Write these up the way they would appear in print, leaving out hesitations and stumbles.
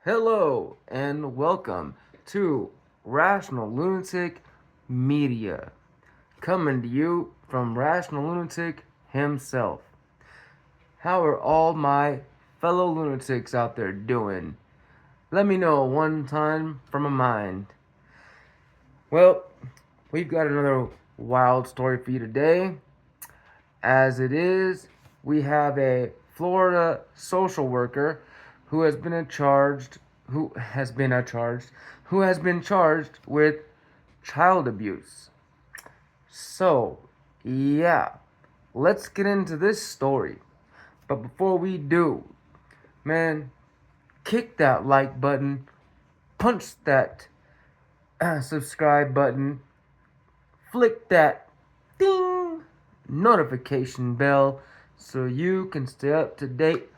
Hello and welcome to Rational Lunatic Media, coming to you from Rational Lunatic himself. How are all my fellow lunatics out there doing? Let me know one time from a mind. Well, we've got another wild story for you today. As it is, we have a Florida social worker who has been charged with child abuse. So, yeah, let's get into this story. But before we do, man, kick that like button, punch that subscribe button, flick that ding notification bell so you can stay up to date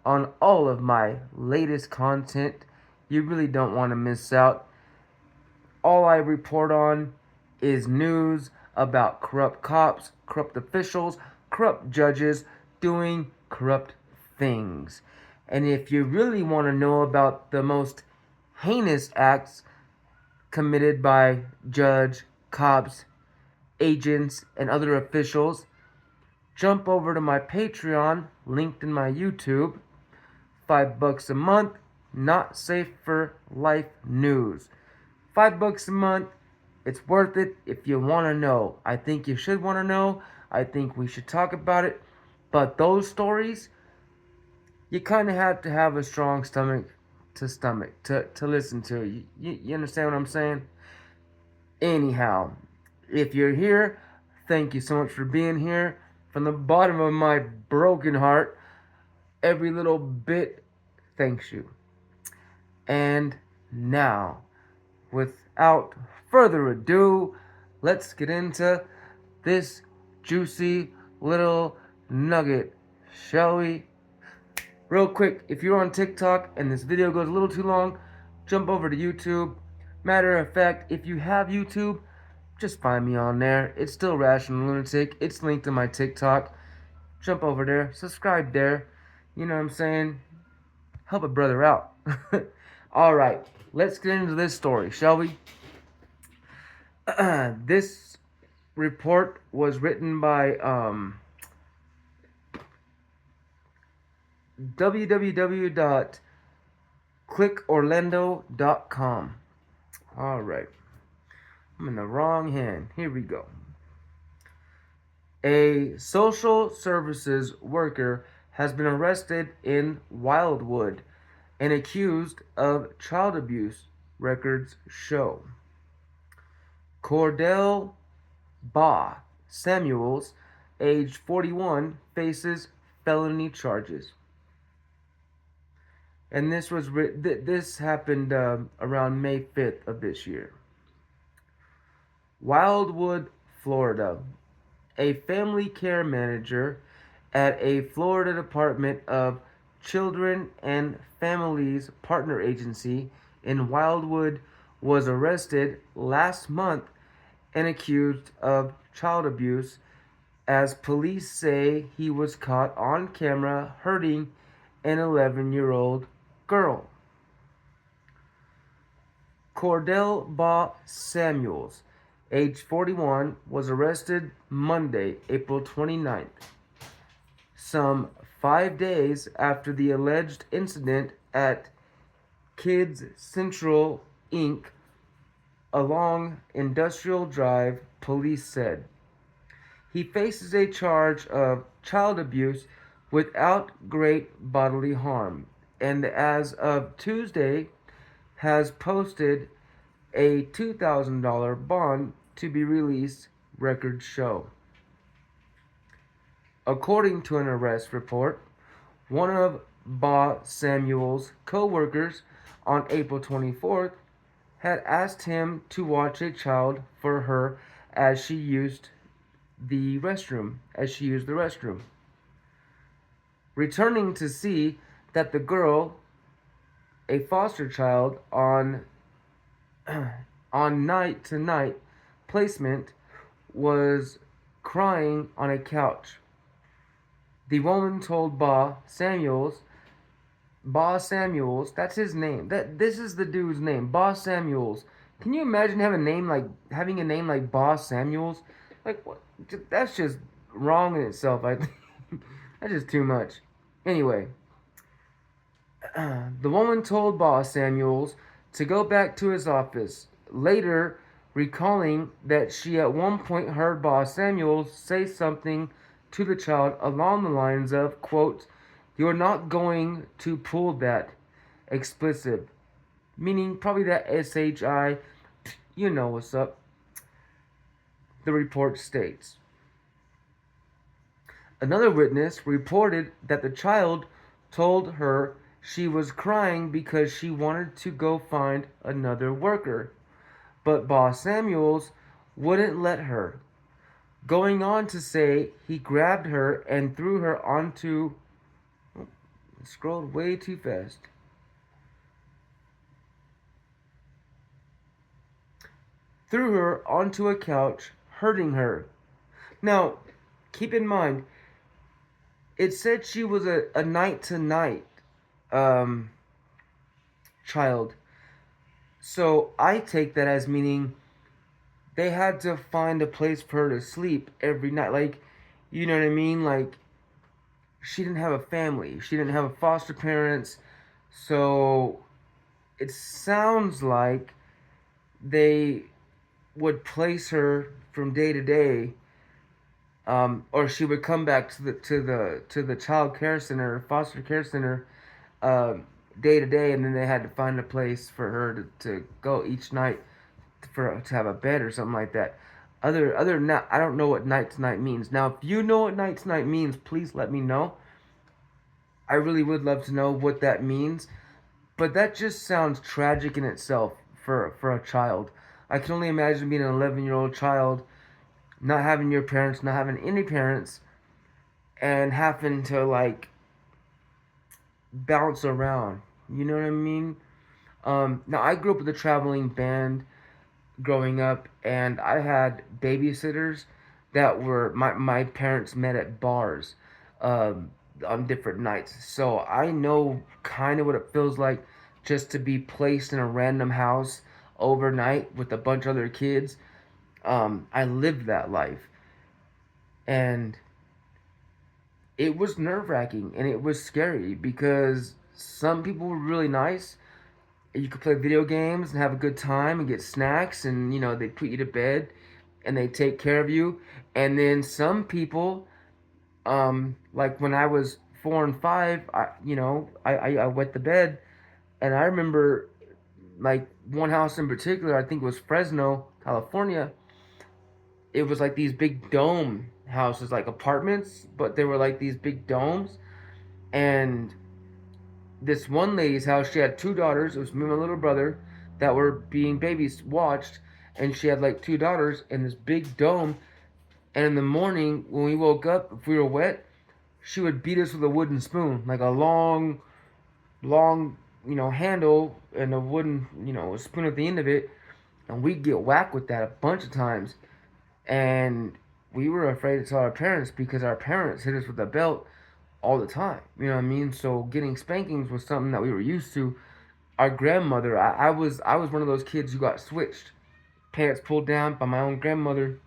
on all of my latest content. You really don't want to miss out. All I report on is news about corrupt cops, corrupt officials, corrupt judges doing corrupt things. And if you really want to know about the most heinous acts committed by judge, cops, agents, and other officials, jump over to my Patreon, linked in my YouTube. $5 a month, not safe for life news. $5 a month, it's worth it if you want to know. I think you should want to know. I think we should talk about it. But those stories, you kind of have to have a strong stomach to listen to. You understand what I'm saying? Anyhow, if you're here, thank you so much for being here. From the bottom of my broken heart, every little bit thanks you. And now, without further ado, let's get into this juicy little nugget, shall we? Real quick, if you're on TikTok and this video goes a little too long, jump over to YouTube. Matter of fact, if you have YouTube, just find me on there. It's still Rational Lunatic. It's linked in my TikTok. Jump over there, subscribe there. You know what I'm saying? Help a brother out. Alright, let's get into this story, shall we? This report was written by www.clickorlando.com. Alright, I'm in the wrong hand. Here we go. A social services worker has been arrested in Wildwood and accused of child abuse, records show. Cordell Baugh Samuels, age 41, faces felony charges. And this happened around May 5th of this year. Wildwood, Florida. A family care manager at a Florida Department of Children and Families Partner Agency in Wildwood was arrested last month and accused of child abuse, as police say he was caught on camera hurting an 11-year-old girl. Cordell Baugh Samuels, age 41, was arrested Monday, April 29th, some 5 days after the alleged incident at Kids Central Inc. along Industrial Drive, police said. He faces a charge of child abuse without great bodily harm, and as of Tuesday has posted a $2,000 bond to be released, records show. According to an arrest report, one of Baugh Samuel's co-workers on April 24th had asked him to watch a child for her as she used the restroom. Returning to see that the girl, a foster child on night-to-night placement, was crying on a couch. The woman told Baugh Samuels Boss Samuels, that's his name. This is the dude's name, Boss Samuels. Can you imagine having a name like Boss Samuels? Like what? That's just wrong in itself. I think that's just too much. Anyway, the woman told Boss Samuels to go back to his office. Later, recalling that she at one point heard Boss Samuels say something to the child along the lines of, quote, "You're not going to pull that," explicit, meaning probably that SHI, you know what's up. The report states. Another witness reported that the child told her she was crying because she wanted to go find another worker, but Boss Samuels wouldn't let her, going on to say he grabbed her and threw her onto. Oh, scrolled way too fast. Threw her onto a couch, hurting her. Now, keep in mind, it said she was a night to night child. So I take that as meaning they had to find a place for her to sleep every night. Like, you know what I mean? Like, she didn't have a family, she didn't have a foster parents. So it sounds like they would place her from day to day, or she would come back to the child care center, foster care center, uh, day to day, and then they had to find a place for her to go each night for to have a bed or something like that. Other than that, I don't know what night to night means. Now, if you know what night to night means, please let me know. I really would love to know what that means. But that just sounds tragic in itself for a child. I can only imagine being an 11-year-old child, not having your parents, not having any parents, and having to like bounce around. You know what I mean? Now I grew up with a traveling band growing up, and I had babysitters that were my parents met at bars, um, on different nights. So I know kind of what it feels like just to be placed in a random house overnight with a bunch of other kids. I lived that life, and it was nerve wracking and it was scary because some people were really nice. You could play video games and have a good time and get snacks, and they put you to bed and they take care of you. And then some people, like when I was 4 and 5, I wet the bed, and I remember like one house in particular. I think it was Fresno, California. It was like these big dome houses, like apartments, but they were like these big domes. And this one lady's house, she had two daughters. It was me and my little brother that were being babies watched, and she had like two daughters in this big dome. And in the morning, when we woke up, if we were wet, she would beat us with a wooden spoon, like a long, long, handle and a wooden, a spoon at the end of it, and we'd get whacked with that a bunch of times. And we were afraid to tell our parents because our parents hit us with a belt all the time. You know what I mean? So getting spankings was something that we were used to. Our grandmother, I was one of those kids who got switched, pants pulled down by my own grandmother.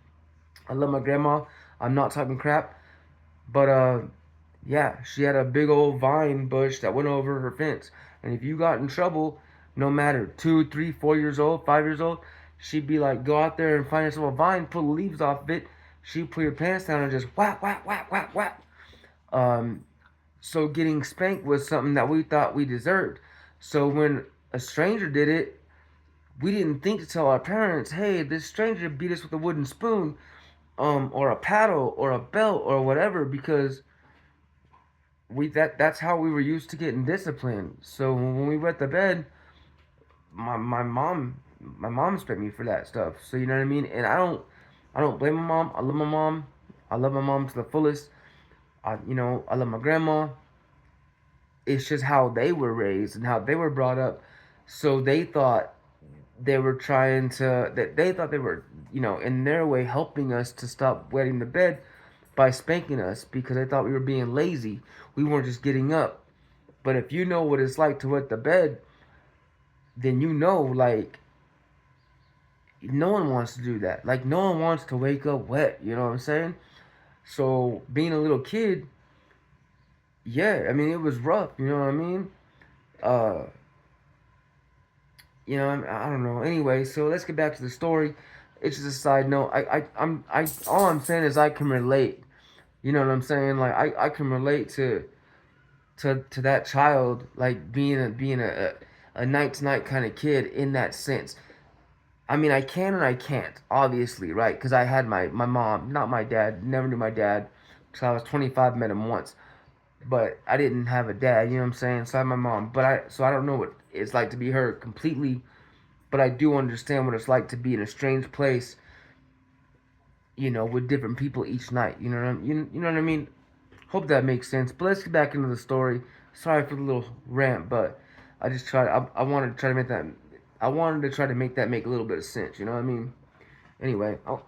I love my grandma. I'm not talking crap, but yeah, she had a big old vine bush that went over her fence, and if you got in trouble, no matter 2, 3, 4 years old, 5 years old, she'd be like, go out there and find yourself a vine, pull the leaves off of it. She'd pull your pants down and just whack, whack, whack, whack, whack. Um, so getting spanked was something that we thought we deserved. So when a stranger did it, we didn't think to tell our parents, hey, this stranger beat us with a wooden spoon, or a paddle or a belt or whatever, because that's how we were used to getting disciplined. So when we wet the bed, my mom spanked me for that stuff. So you know what I mean? And I don't blame my mom. I love my mom. I love my mom to the fullest. I love my grandma. It's just how they were raised and how they were brought up. So they thought they were trying to that they thought they were, in their way helping us to stop wetting the bed by spanking us because they thought we were being lazy. We weren't just getting up. But if you know what it's like to wet the bed, then you know, like, no one wants to do that. Like, no one wants to wake up wet. You know what I'm saying? So, being a little kid, yeah, I mean, it was rough. You know what I mean? Uh, I don't know. Anyway, so let's get back to the story. It's just a side note. All I'm saying is I can relate. You know what I'm saying? Like, I can relate to that child, like being a night to night kind of kid in that sense. I mean, I can and I can't, obviously, right? Because I had my mom, not my dad, never knew my dad. So I was 25, met him once. But I didn't have a dad, you know what I'm saying? So I had my mom. So I don't know what it's like to be her completely, but I do understand what it's like to be in a strange place, with different people each night. You know what I mean? Hope that makes sense. But let's get back into the story. Sorry for the little rant, but I wanted to try to make that. I wanted to try to make that make a little bit of sense. You know what I mean? Anyway, oh,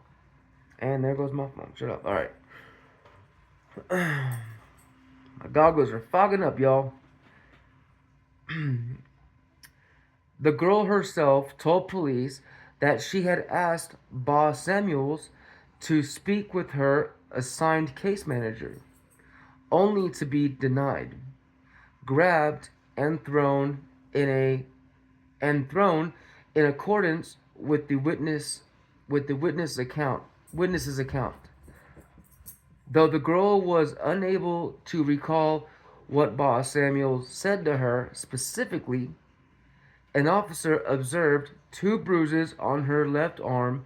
and there goes my phone. Shut up. All right. My goggles are fogging up, y'all. The girl herself told police that she had asked Boss Samuels to speak with her assigned case manager, only to be denied, grabbed, and thrown in accordance with the witness's account. Though the girl was unable to recall what Boss Samuels said to her specifically, an officer observed two bruises on her left arm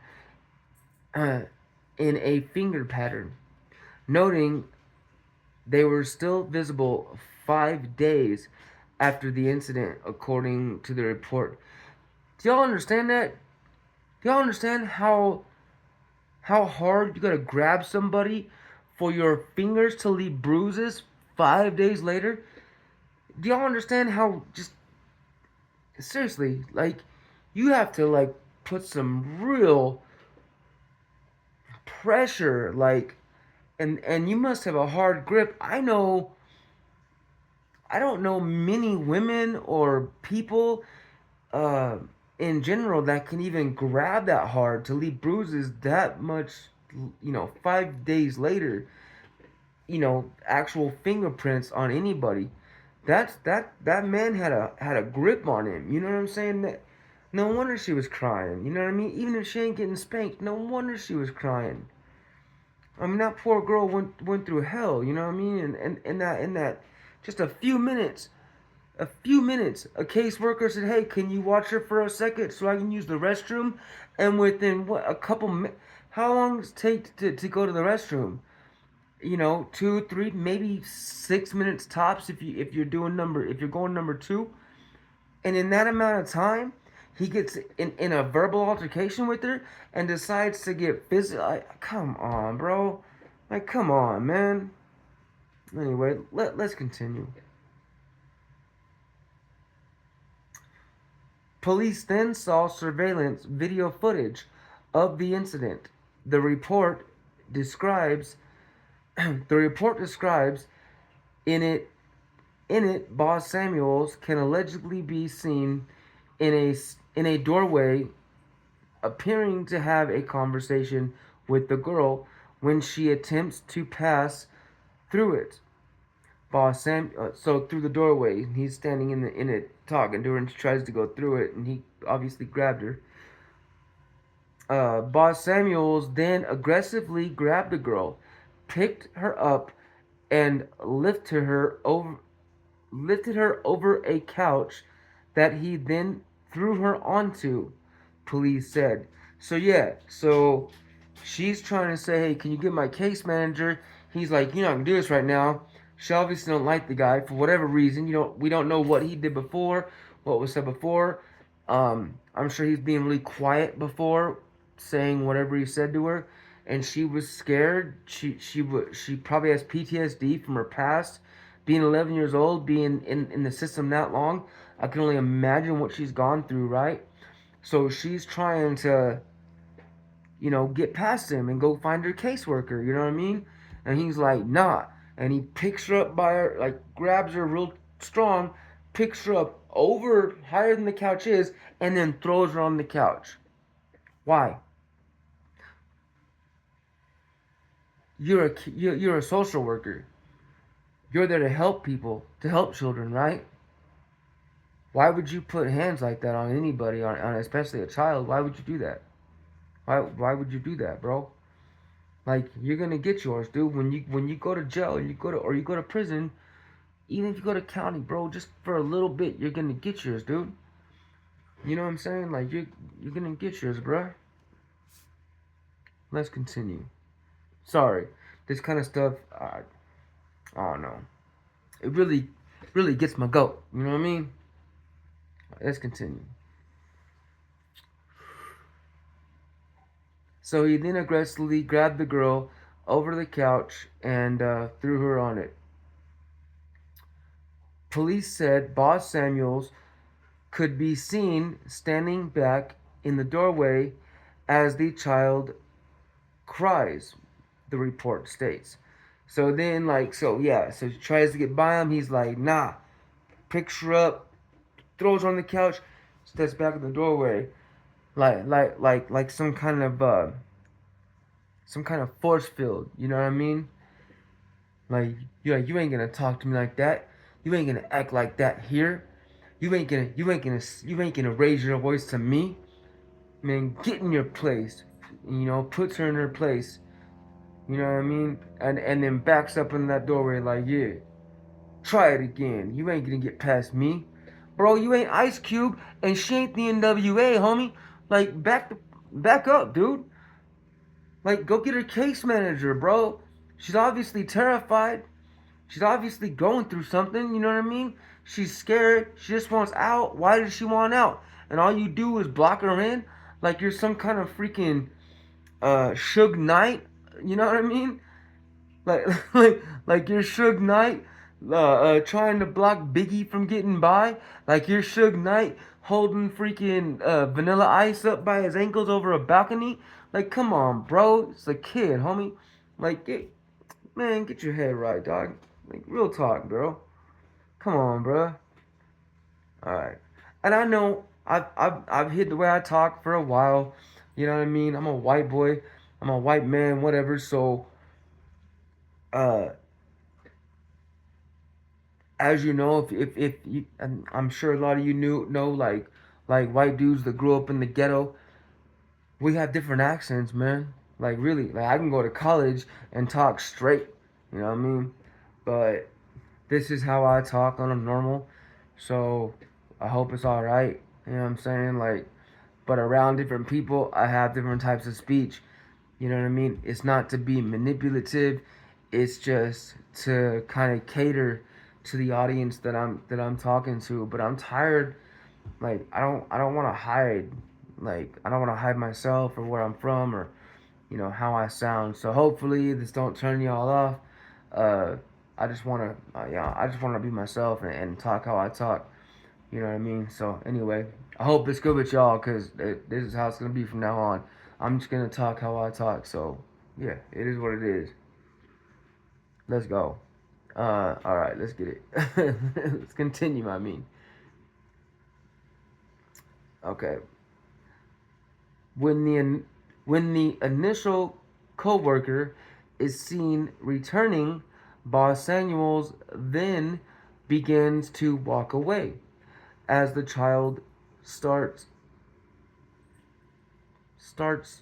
in a finger pattern, noting they were still visible 5 days after the incident, according to the report. Do y'all understand that? Do y'all understand how hard you gotta grab somebody for your fingers to leave bruises 5 days later? Do y'all understand how just seriously, like, you have to, like, put some real pressure, like, and you must have a hard grip. I don't know many women or people uh in general that can even grab that hard to leave bruises that much, 5 days later, actual fingerprints on anybody. That man had a grip on him. You know what I'm saying? That no wonder she was crying. You know what I mean? Even if she ain't getting spanked, no wonder she was crying. I mean, that poor girl went through hell. You know what I mean? And in that just a few minutes, a caseworker said, "Hey, can you watch her for a second so I can use the restroom?" And within what a couple minutes, how long does it take to go to the restroom? 2, 3, maybe 6 minutes tops if you're going number two. And in that amount of time, he gets in a verbal altercation with her and decides to get physical. Come on, bro. Like, come on, man. Anyway, let's continue. Police then saw surveillance video footage of the incident. The report describes the report describes in it Boss Samuels can allegedly be seen in a doorway appearing to have a conversation with the girl when she attempts to pass through it. So through the doorway, he's standing in it talking to her, and she tries to go through it, and he obviously grabbed her. Boss Samuels then aggressively grabbed the girl, picked her up, and lifted her over a couch that he then threw her onto, police said. So yeah, so she's trying to say, "Hey, can you get my case manager?" He's like, "You're not gonna do this right now." She obviously don't like the guy for whatever reason. We don't know what he did before, what was said before. I'm sure he's being really quiet before saying whatever he said to her, and she was scared. She probably has PTSD from her past, being 11 years old, being in the system that long. I can only imagine what she's gone through, right? So she's trying to, get past him and go find her caseworker. You know what I mean? And he's like, nah. And he picks her up by her, like, grabs her real strong, picks her up over higher than the couch is, and then throws her on the couch. Why? You're a social worker. You're there to help people, to help children, right? Why would you put hands like that on anybody, on especially a child? Why would you do that? Why would you do that, bro? Like, you're gonna get yours, dude. When you go to jail, you go to prison, even if you go to county, bro, just for a little bit, you're gonna get yours, dude. You know what I'm saying? Like, you're gonna get yours, bro. Let's continue. Sorry, this kind of stuff, I don't know. It really gets my goat. You know what I mean? Let's continue. So he then aggressively grabbed the girl over the couch and threw her on it. Police said Boss Samuels could be seen standing back in the doorway as the child cries, the report states. So then, so he tries to get by him. He's like, nah, picks her up, throws her on the couch, steps back in the doorway, like some kind of force field. You know what I mean? Like, you ain't gonna talk to me like that. You ain't gonna act like that here. You ain't gonna raise your voice to me. Man, get in your place. You know, puts her in her place. You know what I mean? And then backs up in that doorway like, yeah, try it again. You ain't gonna get past me. Bro, you ain't Ice Cube and she ain't the NWA, homie. Like, back up, dude. Like, go get her case manager, bro. She's obviously terrified. She's obviously going through something, you know what I mean? She's scared. She just wants out. Why does she want out? And all you do is block her in like you're some kind of freaking Suge Knight. You know what I mean? Like like you're Suge Knight trying to block Biggie from getting by. Like you're Suge Knight holding freaking Vanilla Ice up by his ankles over a balcony. Like, come on, bro. It's a kid, homie. Like, get your head right, dog. Like, real talk, bro. Come on, bro. All right. And I know I've hid the way I talk for a while. You know what I mean? I'm a white boy. I'm a white man, whatever. So, uh, as you know, if you, and I'm sure a lot of you know like white dudes that grew up in the ghetto, we have different accents, man. Like really, like I can go to college and talk straight. You know what I mean? But this is how I talk on a normal. So I hope it's all right. You know what I'm saying? Like, but around different people, I have different types of speech. You know what I mean? It's not to be manipulative. It's just to kind of cater to the audience that I'm talking to. But I'm tired. Like I don't want to hide. Like I don't want to hide myself or where I'm from or how I sound. So hopefully this don't turn y'all off. Uh, I just wanna I just wanna be myself and talk how I talk. You know what I mean? So anyway, I hope it's good with y'all because this is how it's gonna be from now on. I'm just gonna talk how I talk. So yeah, it is what it is. Let's go. All right, let's get it. Let's continue. I mean, okay. When the when the initial coworker is seen returning, Boss Samuels then begins to walk away as the child starts starts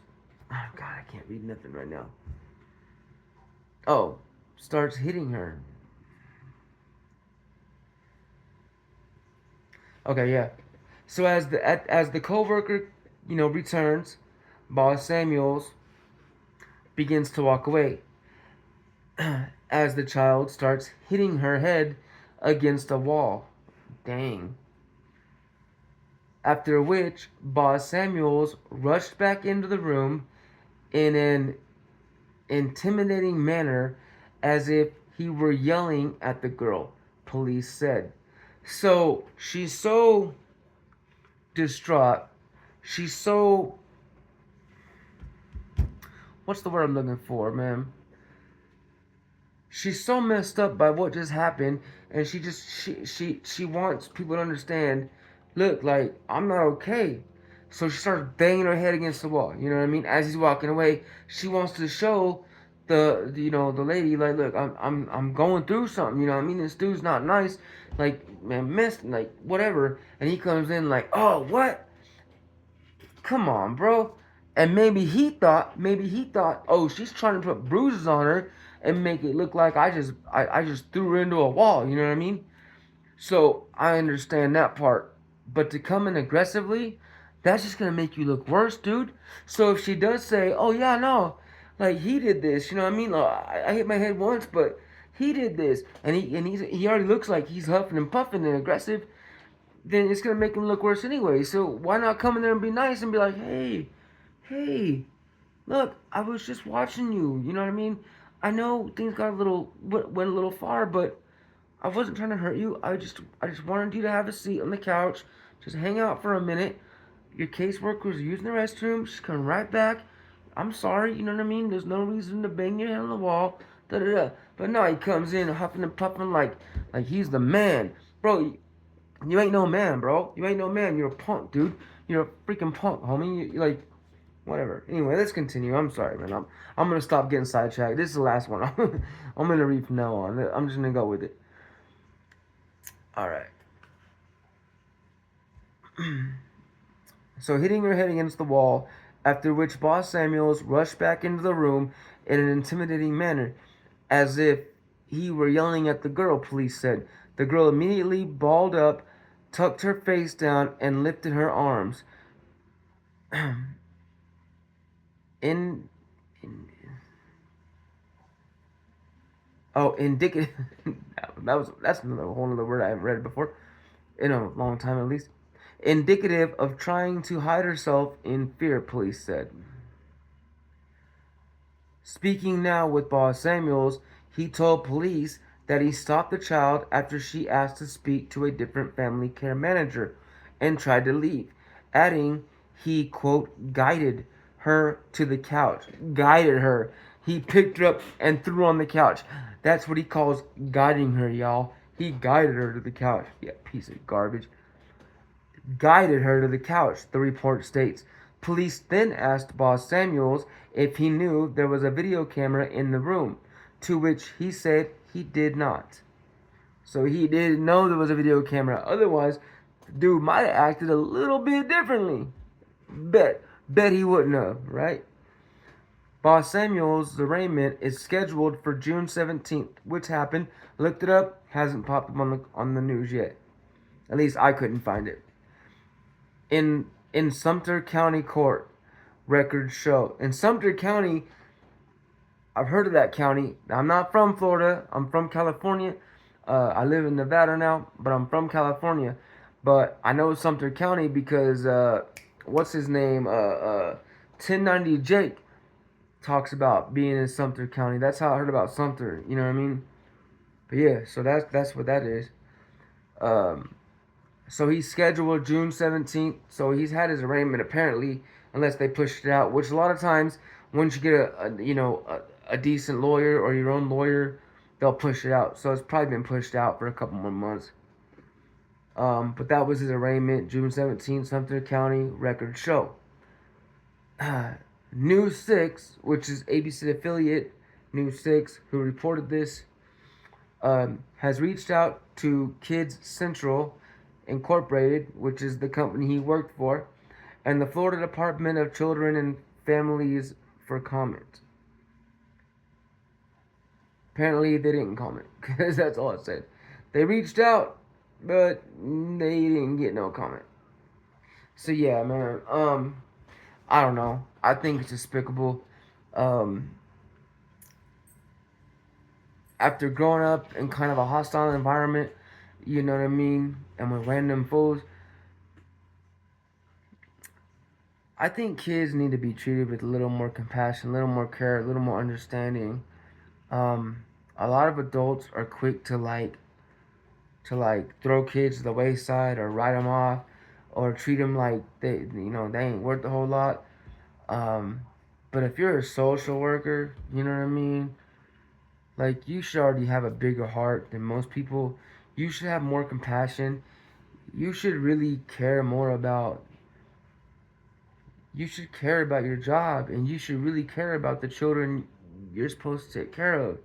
oh god, I can't read nothing right now. Oh, starts hitting her. Okay, yeah. So as the coworker, returns, Boss Samuels begins to walk away as the child starts hitting her head against a wall. Dang. After which, Boss Samuels rushed back into the room in an intimidating manner as if he were yelling at the girl, police said. So she's so distraught. She's so. What's the word I'm looking for, man? she's so messed up by what just happened, and she wants people to understand, look, like, I'm not okay. So she starts banging her head against the wall, you know what I mean? As he's walking away, she wants to show the lady, like, look, I'm going through something, you know what I mean? This dude's not nice, like, man, missed, like, whatever. And he comes in like, oh, what? Come on, bro. And maybe he thought, oh, she's trying to put bruises on her and make it look like I just threw her into a wall. You know what I mean? So I understand that part. But to come in aggressively, that's just gonna make you look worse, dude. So if she does say, oh yeah, no, like he did this, you know what I mean? Like, I hit my head once, but he did this, and he already looks like he's huffing and puffing and aggressive, then it's gonna make him look worse anyway. So why not come in there and be nice and be like, hey, look, I was just watching you. You know what I mean? I know things got a little went a little far, but I wasn't trying to hurt you. I just wanted you to have a seat on the couch, just hang out for a minute. Your caseworker was using the restroom. She's coming right back. I'm sorry. You know what I mean? There's no reason to bang your head on the wall. Da da da. But no, he comes in huffing and puffing like he's the man, bro. You ain't no man, bro. You ain't no man. You're a punk, dude. You're a freaking punk, homie. You like, whatever. Anyway, let's continue. I'm sorry, man. I'm gonna stop getting sidetracked. This is the last one. I'm gonna read from now on. I'm just gonna go with it. All right. So hitting her head against the wall, after which Boss Samuels rushed back into the room in an intimidating manner, as if he were yelling at the girl, police said. The girl immediately balled up, tucked her face down, and lifted her arms. in, in indicative. That's another whole other word I haven't read before in a long time at least. Indicative of trying to hide herself in fear, police said. Speaking now with Boss Samuels, he told police that he stopped the child after she asked to speak to a different family care manager and tried to leave, adding he, quote, guided her to the couch. Guided her. He picked her up and threw her on the couch. That's what he calls guiding her, y'all. He guided her to the couch. Yeah, piece of garbage. Guided her to the couch, the report states. Police then asked Boss Samuels if he knew there was a video camera in the room, to which he said he did not. So he didn't know there was a video camera. Otherwise, the dude might have acted a little bit differently. Bet he wouldn't have, right? Boss Samuel's arraignment is scheduled for June 17th, which happened. Looked it up, hasn't popped up on the news yet. At least I couldn't find it. In Sumter County Court, records show. In Sumter County, I've heard of that county. I'm not from Florida. I'm from California. I live in Nevada now, but I'm from California. But I know Sumter County because what's his name? 1090 Jake talks about being in Sumter County. That's how I heard about Sumter. You know what I mean? But yeah, so that's what that is. Um, So he's scheduled June 17th. So he's had his arraignment apparently, unless they pushed it out. Which a lot of times, once you get a decent lawyer or your own lawyer, they'll push it out. So it's probably been pushed out for a couple more months. But that was his arraignment, June 17th, Sumter County records show. News 6, which is ABC affiliate News 6, who reported this, has reached out to Kids Central Incorporated, which is the company he worked for, and the Florida Department of Children and Families for comment. Apparently, they didn't comment because that's all it said. They reached out, but they didn't get no comment. So yeah, man. I don't know. I think it's despicable. Um, After growing up in kind of a hostile environment, you know what I mean, and with random fools, I think kids need to be treated with a little more compassion, a little more care, a little more understanding. A lot of adults are quick to throw kids to the wayside or write them off or treat them like they ain't worth a whole lot. Um, but if you're a social worker, you know what I mean, Like, you should already have a bigger heart than most people. You should have more compassion. You should really care more about, you should care about your job, and you should really care about the children you're supposed to take care of,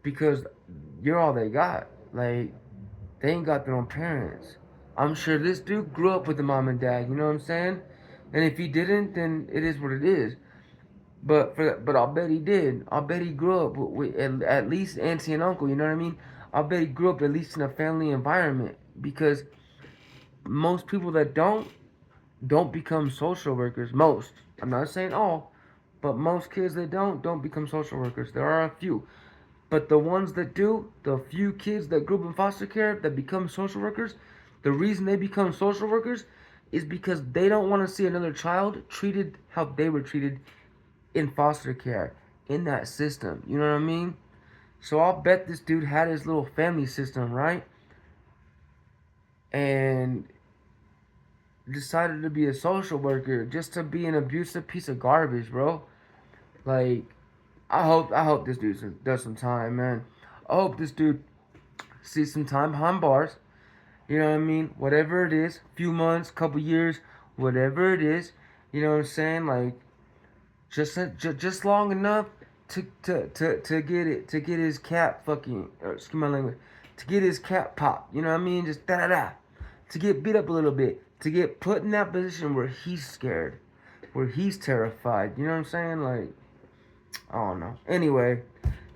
because you're all they got. Like, they ain't got their own parents. I'm sure this dude grew up with a mom and dad, you know what I'm saying? And if he didn't, then it is what it is. But I'll bet he did. I'll bet he grew up with at least auntie and uncle. You know what I mean? I'll bet he grew up at least in a family environment, because most people that don't become social workers. Most. I'm not saying all, but most kids that don't become social workers. There are a few, but the ones that do, the few kids that grew up in foster care that become social workers, the reason they become social workers is because they don't want to see another child treated how they were treated in foster care, in that system. You know what I mean? So I'll bet this dude had his little family system, right? And decided to be a social worker just to be an abusive piece of garbage, bro. Like, I hope this dude does some time, man. I hope this dude sees some time behind bars. You know what I mean? Whatever it is, few months, couple years, whatever it is. You know what I'm saying? Like, just long enough to get it, to get his cap fucking, or excuse my language, to get his cap popped. You know what I mean? Just da da da, to get beat up a little bit, to get put in that position where he's scared, where he's terrified. You know what I'm saying? Like, I don't know. Anyway,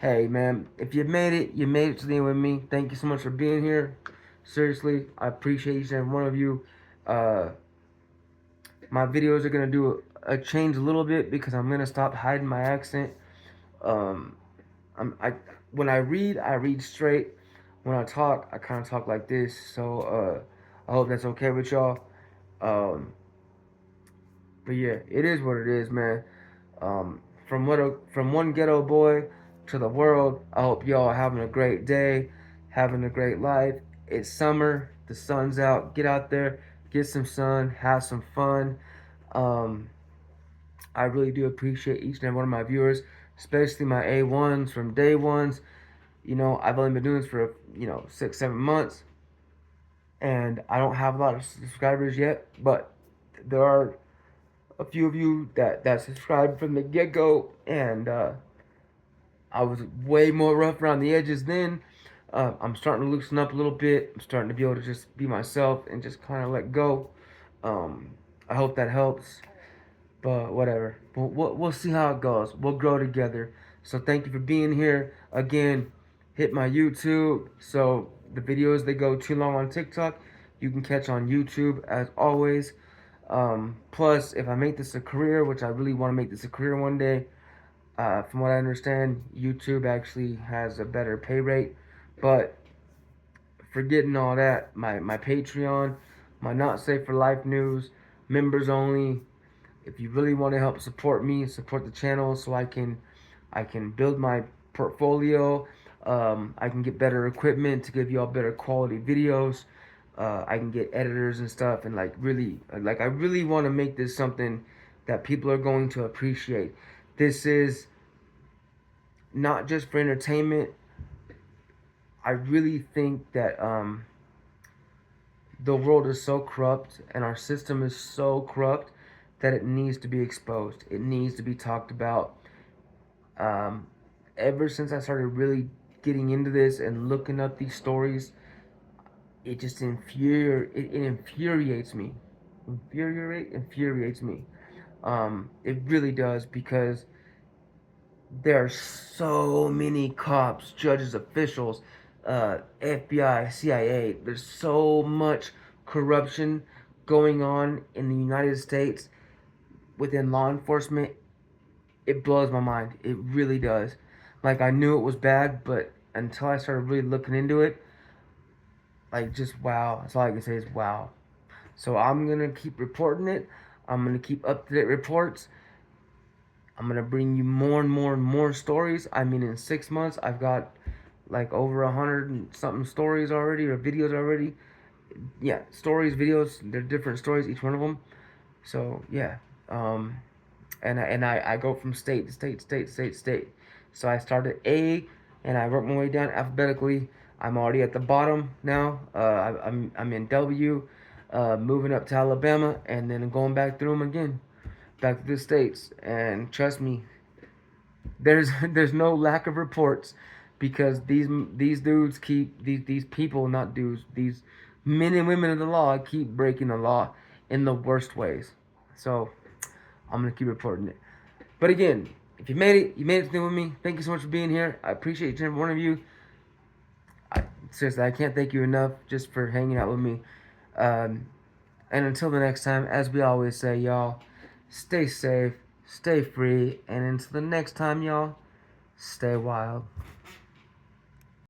hey man, if you made it, you made it to the end with me. Thank you so much for being here. Seriously, I appreciate each and every one of you. Uh, my videos are gonna do a change a little bit, because I'm gonna stop hiding my accent. Um, I when I read straight. When I talk, I kind of talk like this. So I hope that's okay with y'all. Um, but yeah, it is what it is, man. Um, from one ghetto boy to the world. I hope y'all are having a great day, having a great life. It's summer. The sun's out. Get out there, get some sun, have some fun. Um, I really do appreciate each and every one of my viewers, especially my A1s from day ones. You know, I've only been doing this for 6, 7 months, and I don't have a lot of subscribers yet, but there are a few of you that subscribed from the get go, and I was way more rough around the edges then. I'm starting to loosen up a little bit. I'm starting to be able to just be myself and just kind of let go. Um, I hope that helps. But whatever. We'll see how it goes. We'll grow together. So thank you for being here. Again, hit my YouTube. So the videos that go too long on TikTok, you can catch on YouTube as always. Plus, if I make this a career, which I really want to make this a career one day, from what I understand, YouTube actually has a better pay rate. But forgetting all that, my Patreon, my Not Safe for Life news, members only. If you really want to help support me, support the channel, so I can build my portfolio. I can get better equipment to give you all better quality videos. I can get editors and stuff, and I really want to make this something that people are going to appreciate. This is not just for entertainment. I really think that the world is so corrupt and our system is so corrupt that it needs to be exposed. It needs to be talked about. Um, Ever since I started really getting into this and looking up these stories, it just it infuriates me. Infuriates me. It really does, because there are so many cops, judges, officials, FBI, CIA. There's so much corruption going on in the United States within law enforcement. It blows my mind. It really does. Like, I knew it was bad, but until I started really looking into it, like, just wow. That's all I can say is wow. So I'm gonna keep reporting it. I'm gonna keep up to date reports. I'm gonna bring you more and more and more stories. I mean, in 6 months, I've got like over 100 and something stories already, or videos already. Yeah, stories, videos. They're different stories, each one of them. So yeah, and I go from state to state, state to state to state. So I started and I worked my way down alphabetically. I'm already at the bottom now. I'm in W, moving up to Alabama, and then going back through them again, back to the states. And trust me, there's no lack of reports, because these dudes keep these people, not dudes, these men and women of the law keep breaking the law in the worst ways. So I'm gonna keep reporting it. But again, if you made it through with me. Thank you so much for being here. I appreciate each and every one of you. Seriously, I can't thank you enough just for hanging out with me. Um, and until the next time, as we always say, y'all, stay safe, stay free, and until the next time, y'all, stay wild.